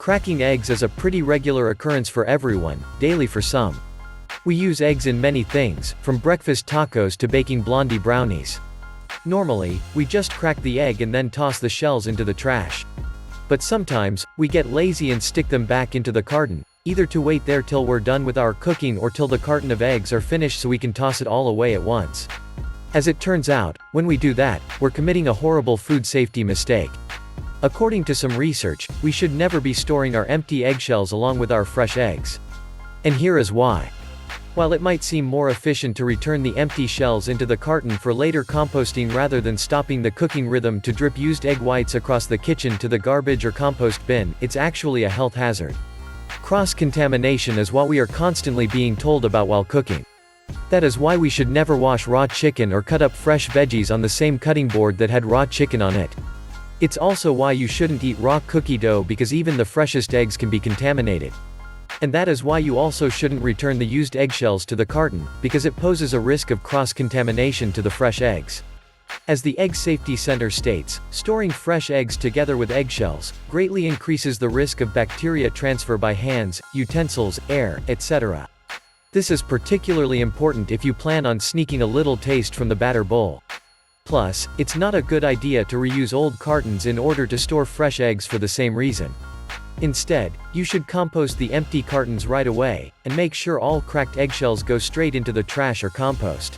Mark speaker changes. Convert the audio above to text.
Speaker 1: Cracking eggs is a pretty regular occurrence for everyone, daily for some. We use eggs in many things, from breakfast tacos to baking blondie brownies. Normally, we just crack the egg and then toss the shells into the trash. But sometimes, we get lazy and stick them back into the carton, either to wait there till we're done with our cooking or till the carton of eggs are finished so we can toss it all away at once. As it turns out, when we do that, we're committing a horrible food safety mistake. According to some research, we should never be storing our empty eggshells along with our fresh eggs. And here is why. While it might seem more efficient to return the empty shells into the carton for later composting rather than stopping the cooking rhythm to drip used egg whites across the kitchen to the garbage or compost bin, it's actually a health hazard. Cross-contamination is what we are constantly being told about while cooking. That is why we should never wash raw chicken or cut up fresh veggies on the same cutting board that had raw chicken on it. It's also why you shouldn't eat raw cookie dough because even the freshest eggs can be contaminated. And that is why you also shouldn't return the used eggshells to the carton, because it poses a risk of cross-contamination to the fresh eggs. As the Egg Safety Center states, storing fresh eggs together with eggshells greatly increases the risk of bacteria transfer by hands, utensils, air, etc. This is particularly important if you plan on sneaking a little taste from the batter bowl. Plus, it's not a good idea to reuse old cartons in order to store fresh eggs for the same reason. Instead, you should compost the empty cartons right away, and make sure all cracked eggshells go straight into the trash or compost.